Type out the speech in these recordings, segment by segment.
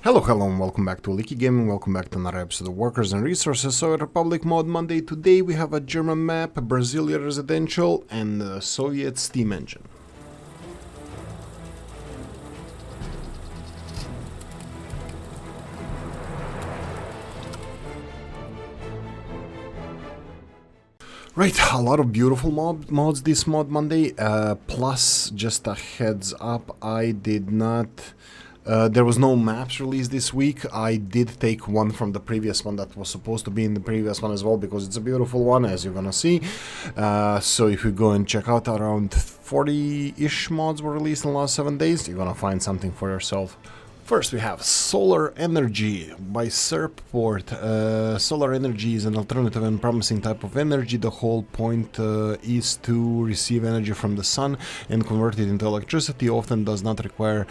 Hello and welcome back to Oolykee Gaming, welcome back to another episode of Workers and Resources. So Republic Mod Monday, today we have a German map, a Brasilia residential and a Soviet steam engine. Right, a lot of beautiful mods this Mod Monday, plus just a heads up, I did not... there was no maps released this week. I did take one from the previous one that was supposed to be in the previous one as well, because it's a beautiful one, as you're gonna see. So if you go and check out, around 40-ish mods were released in the last 7 days, you're gonna find something for yourself. First we have solar energy by Serpport. Solar energy is an alternative and promising type of energy. The whole point is to receive energy from the sun and convert it into electricity. Often does not require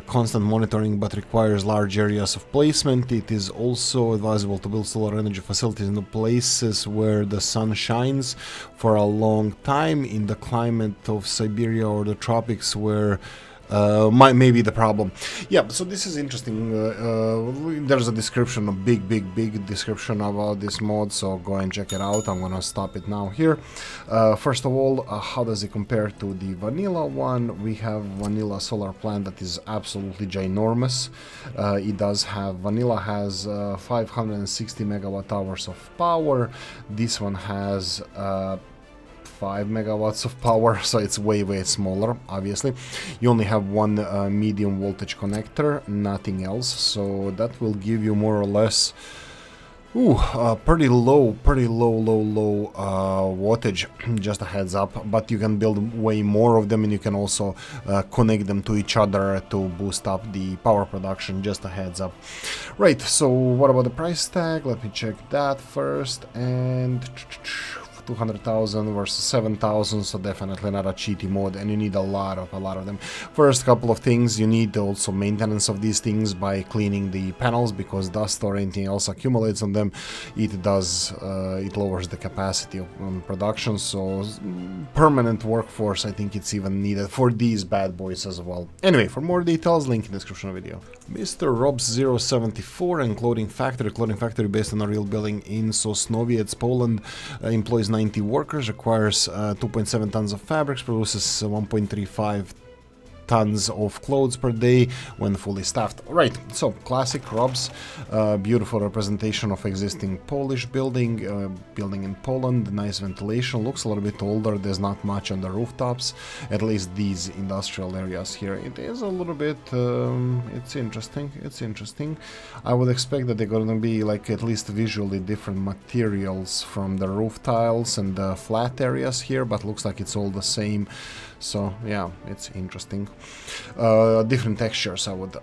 constant monitoring, but requires large areas of placement. It is also advisable to build solar energy facilities in the places where the sun shines for a long time. In the climate of Siberia or the tropics, where may be the problem. Yeah, so this is interesting. There's a description, a big description about this mod, so go and check it out. I'm gonna stop it now here. First of all, how does it compare to the vanilla one? We have vanilla solar plant that is absolutely ginormous. It does have, vanilla has 560 megawatt hours of power. This one has 5 megawatts of power, so it's way smaller. Obviously you only have one medium voltage connector, nothing else, so that will give you more or less pretty low wattage. Just a heads up, but you can build way more of them, and you can also connect them to each other to boost up the power production. Just a heads up. Right, so what about the price tag? Let me check that first. And 200,000 versus 7,000, so definitely not a cheaty mod, and you need a lot of them. First couple of things, you need also maintenance of these things by cleaning the panels, because dust or anything else accumulates on them. It lowers the capacity of production, so permanent workforce, I think it's even needed for these bad boys as well. Anyway, for more details, link in the description of the video. Mr. Rob's 074 and clothing factory based on a real building in Sosnowiec, Poland, employs 90 workers, requires 2.7 tons of fabrics, produces 1.35 tons of clothes per day when fully staffed. Right, so classic Rob's, beautiful representation of existing Polish building in Poland. Nice ventilation, looks a little bit older, there's not much on the rooftops, at least these industrial areas here. It is a little bit, it's interesting. I would expect that they're gonna be like at least visually different materials from the roof tiles and the flat areas here, but looks like it's all the same. So yeah, it's interesting. Different textures I would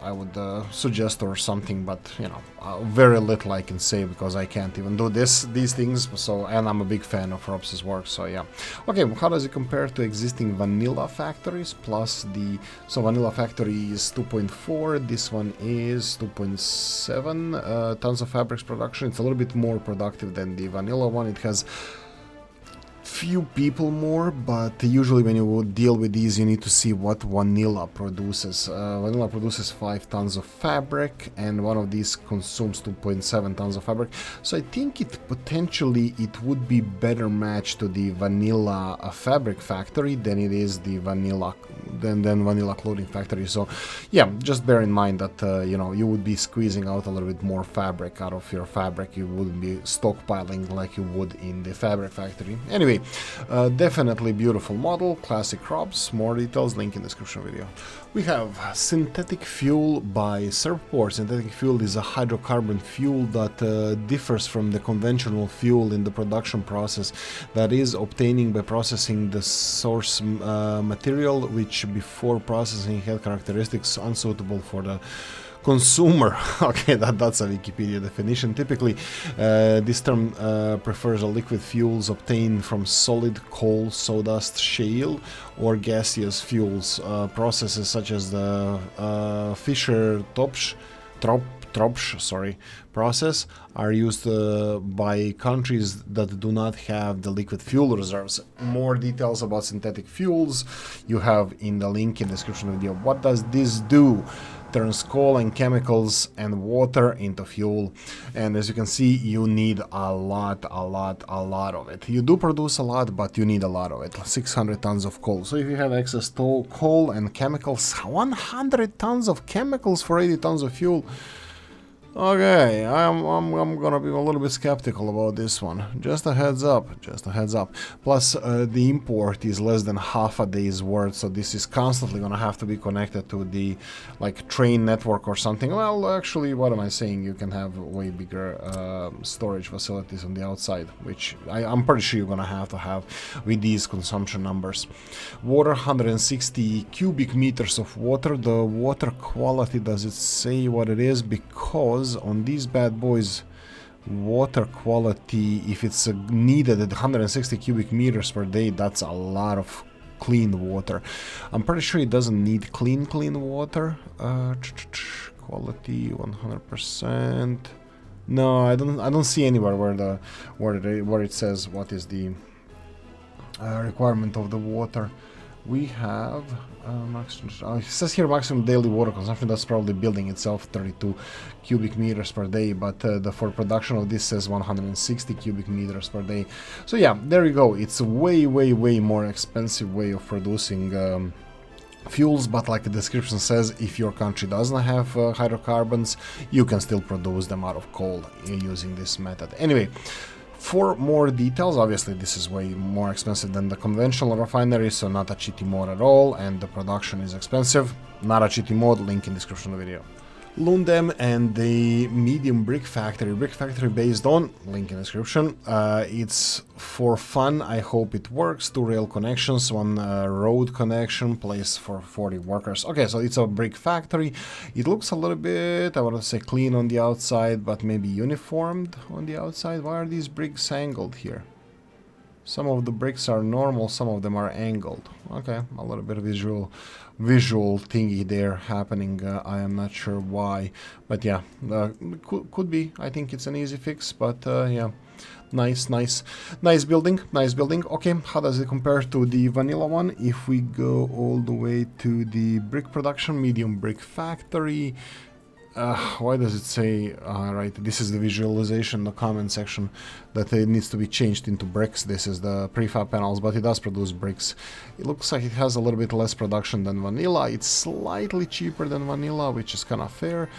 suggest or something, but you know, very little I can say because I can't even do these things. So, and I'm a big fan of Rob's work, so yeah. Okay, how does it compare to existing vanilla factories plus the... So vanilla factory is 2.4, this one is 2.7 tons of fabrics production. It's a little bit more productive than the vanilla one. It has few people more, but usually when you deal with these you need to see what vanilla produces. Vanilla produces 5 tons of fabric, and one of these consumes 2.7 tons of fabric, so I think it would be better matched to the vanilla fabric factory than it is the vanilla vanilla clothing factory. So yeah, just bear in mind that you know, you would be squeezing out a little bit more fabric out of your fabric. You wouldn't be stockpiling like you would in the fabric factory. Anyway, definitely beautiful model, classic Rob's. More details, link in the description video. We have synthetic fuel by Serpport. Synthetic fuel is a hydrocarbon fuel that differs from the conventional fuel in the production process, that is obtaining by processing the source material, which before processing had characteristics unsuitable for the consumer. Okay, that's a Wikipedia definition. Typically, this term prefers a liquid fuels obtained from solid coal, sawdust, shale, or gaseous fuels. Processes such as the Fischer-Tropsch process are used by countries that do not have the liquid fuel reserves. More details about synthetic fuels you have in the link in the description of the video. What does this do? turns coal and chemicals and water into fuel. And as you can see, you need a lot of it. You do produce a lot, but you need a lot of it. 600 tons of coal. So if you have excess coal and chemicals, 100 tons of chemicals for 80 tons of fuel. Okay, I'm gonna be a little bit skeptical about this one. Just a heads up, just a heads up. Plus, the import is less than half a day's worth, so this is constantly gonna have to be connected to the like train network or something. Well, actually, what am I saying? You can have way bigger storage facilities on the outside, which I'm pretty sure you're gonna have with these consumption numbers. Water, 160 cubic meters of water. The water quality, does it say what it is? Because on these bad boys, water quality, if it's needed at 160 cubic meters per day, that's a lot of clean water. I'm pretty sure it doesn't need clean water. Quality 100%. No, I don't see anywhere where it says what is the requirement of the water. We have it says here maximum daily water consumption. That's probably building itself 32 cubic meters per day, but for production of this says 160 cubic meters per day. So yeah, there you go. It's a way more expensive way of producing fuels, but like the description says, if your country doesn't have hydrocarbons, you can still produce them out of coal using this method. Anyway, for more details, obviously this is way more expensive than the conventional refinery, so not a cheaty mode at all, and the production is expensive. Not a cheaty mode, link in description of the video. Lund M and the medium brick factory based on, link in description. It's for fun, I hope it works. 2 rail connections, 1 road connection, place for 40 workers. Okay, so it's a brick factory. It looks a little bit, I want to say clean on the outside, but maybe uniformed on the outside. Why are these bricks angled here? Some of the bricks are normal, some of them are angled. Okay, a little bit of visual thingy there happening. I am not sure why, but yeah, could be. I think it's an easy fix, but yeah, nice building. Okay, how does it compare to the vanilla one? If we go all the way to the brick production, medium brick factory. Why does it say, right, this is the visualization, the comment section, that it needs to be changed into bricks. This is the prefab panels, but it does produce bricks. It looks like it has a little bit less production than vanilla. It's slightly cheaper than vanilla, which is kind of fair,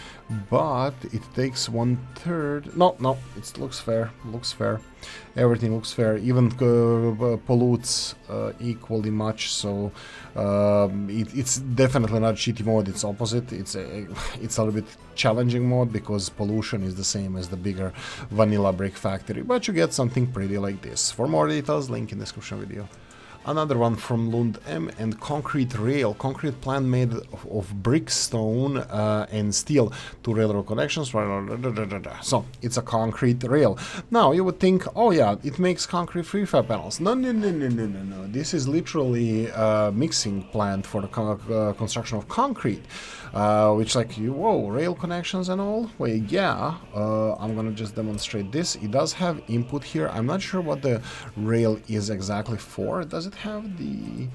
but it takes 1/3. No, it looks fair, Everything looks fair, even pollutes equally much, so it's definitely not cheaty mode, it's opposite. It's a little bit challenging mode because pollution is the same as the bigger vanilla brick factory, but you get something pretty like this. For more details, link in the description video. Another one from Lund M and Concrete Rail, concrete plant made of brick, stone and steel, 2 railroad connections. So it's a concrete rail. Now you would think, oh yeah, it makes concrete prefab panels. No. This is literally a mixing plant for the construction of concrete, which like, whoa, rail connections and all. Well, yeah, I'm gonna just demonstrate this. It does have input here. I'm not sure what the rail is exactly for. Does it have the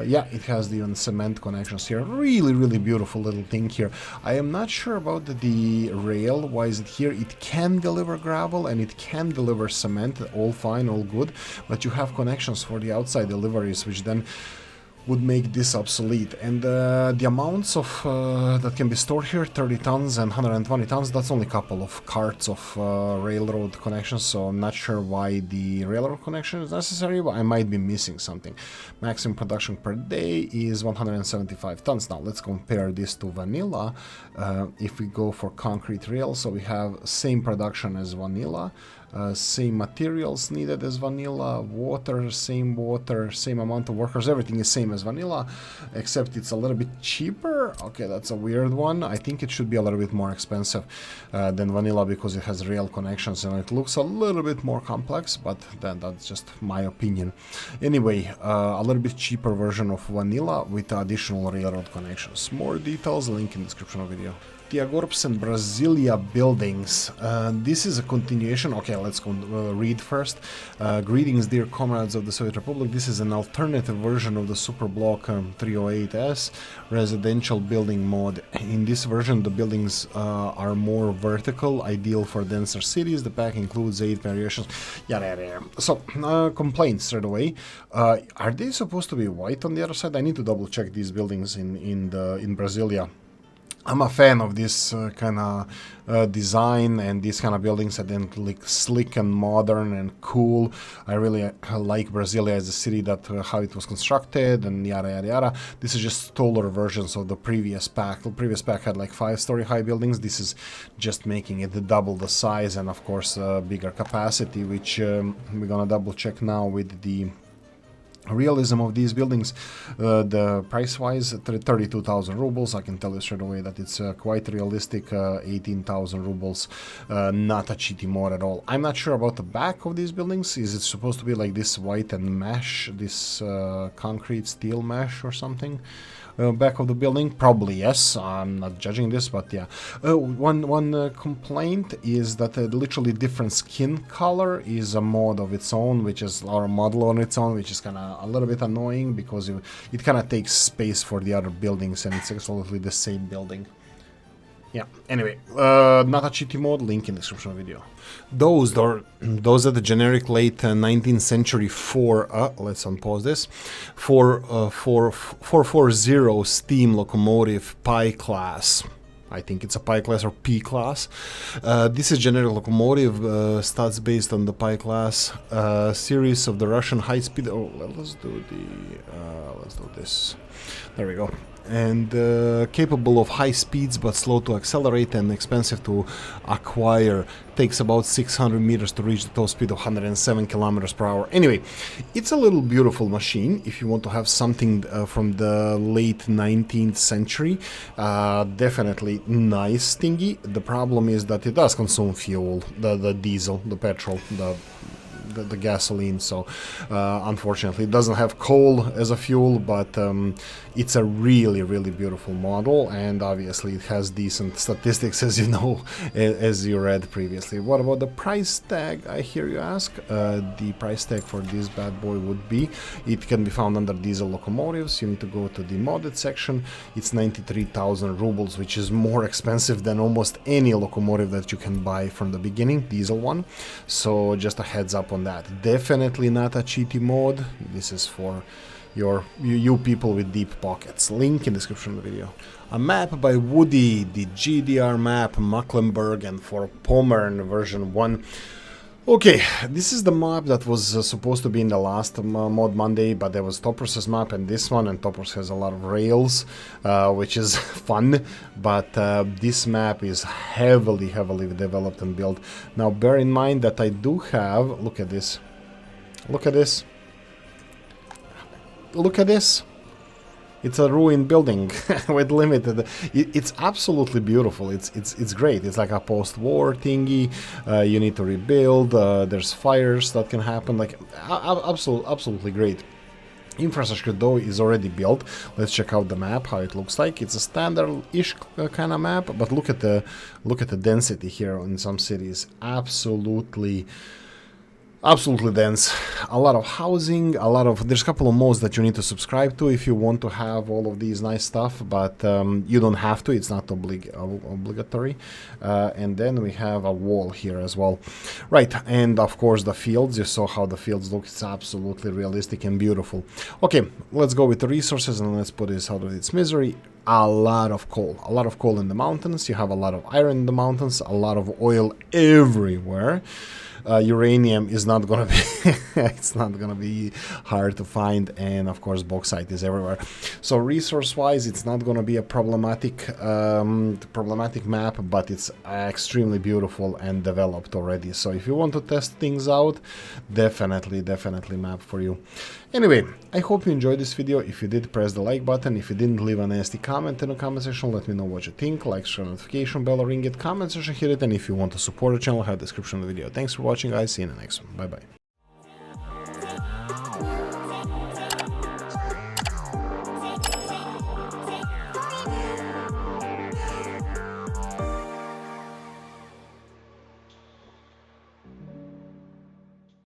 yeah, it has the cement connections here. Really beautiful little thing here. I am not sure about the rail. Why is it here? It can deliver gravel and it can deliver cement, all fine, all good, but you have connections for the outside deliveries, which then would make this obsolete. And the amounts of that can be stored here, 30 tons and 120 tons, that's only a couple of carts of railroad connections, so I'm not sure why the railroad connection is necessary, but I might be missing something. Maximum production per day is 175 tons. Now let's compare this to vanilla. If we go for concrete rail, so we have same production as vanilla, same materials needed as vanilla, water, same amount of workers, everything is same as vanilla, except it's a little bit cheaper. Okay, that's a weird one. I think it should be a little bit more expensive than vanilla because it has rail connections and it looks a little bit more complex, but then that's just my opinion. Anyway, a little bit cheaper version of vanilla with additional railroad connections. More details, link in the description of the video. Tiagorps and Brasília Buildings. This is a continuation. Okay, let's read first. Greetings, dear comrades of the Soviet Republic. This is an alternative version of the Superblock 308S residential building mod. In this version, the buildings are more vertical, ideal for denser cities. The pack includes 8 variations. Yada yada yada. So, complaints straight away. Are they supposed to be white on the other side? I need to double check these buildings in Brasília. I'm a fan of this kind of design and these kind of buildings that then look slick and modern and cool. I really like Brasília as a city, that how it was constructed and yada yada yada. This is just taller versions of the previous pack. The previous pack had like 5-story high buildings. This is just making it double the size and of course bigger capacity, which we're gonna double check now with the realism of these buildings. The price-wise, 32,000 rubles. I can tell you straight away that it's quite realistic. 18,000 rubles, not a cheaty mod at all. I'm not sure about the back of these buildings. Is it supposed to be like this white and mesh, this concrete steel mesh or something? Back of the building, probably yes. I'm not judging this, but yeah. One complaint is that a literally different skin color is a mod of its own, which is, or a model on its own, which is kind of a little bit annoying because it kind of takes space for the other buildings, and it's absolutely the same building. Yeah, anyway, not a cheaty mod, link in the description of the video. Those are the generic late 19th century let's unpause this, 440 Steam Locomotive Pi class. I think it's a Pi class or P class. This is generic locomotive, stats based on the Pi class series of the Russian high-speed. Oh, let's do this. There we go. And capable of high speeds but slow to accelerate and expensive to acquire. Takes about 600 meters to reach the top speed of 107 kilometers per hour. Anyway, it's a little beautiful machine if you want to have something from the late 19th century. Definitely nice thingy. The problem is that it does consume fuel, the diesel, the petrol, the gasoline, so unfortunately it doesn't have coal as a fuel, but it's a really beautiful model, and obviously it has decent statistics, as you know, as you read previously. What about the price tag, I hear you ask? The price tag for this bad boy would be, it can be found under diesel locomotives. You need to go to the modded section. It's 93,000 rubles, which is more expensive than almost any locomotive that you can buy from the beginning, diesel one. So just a heads up on that. Definitely not a cheaty mod. This is for you people with deep pockets. Link in the description of the video. A map by Woody, the GDR map, Mecklenburg and Vorpommern version 1. Okay, this is the map that was supposed to be in the last Mod Monday, but there was Topros's map and this one, and Topros has a lot of rails, which is fun, but this map is heavily developed and built. Now bear in mind that I do have, look at this, look at this, look at this. It's a ruined building with limited. It's absolutely beautiful. It's great. It's like a post-war thingy. You need to rebuild. There's fires that can happen. Like absolutely great. Infrastructure though is already built. Let's check out the map, how it looks like. It's a standard-ish kind of map, but look at the density here in some cities. Absolutely dense. A lot of housing, there's a couple of modes that you need to subscribe to if you want to have all of these nice stuff, but you don't have to, it's not obligatory. And then we have a wall here as well. Right, and of course the fields, you saw how the fields look, it's absolutely realistic and beautiful. Okay, let's go with the resources and let's put this out of its misery. A lot of coal in the mountains, you have a lot of iron in the mountains, a lot of oil everywhere. Uranium is not gonna be it's not gonna be hard to find, and of course bauxite is everywhere. So resource wise it's not gonna be a problematic map, but it's extremely beautiful and developed already. So if you want to test things out, definitely map for you. Anyway, I hope you enjoyed this video. If you did, press the like button. If you didn't, leave a nasty comment in the comment section. Let me know what you think. Like, share, notification bell, ring it, comment section, hit it. And if you want to support the channel, have the description of the video. Thanks for watching, guys. See you in the next one. Bye bye.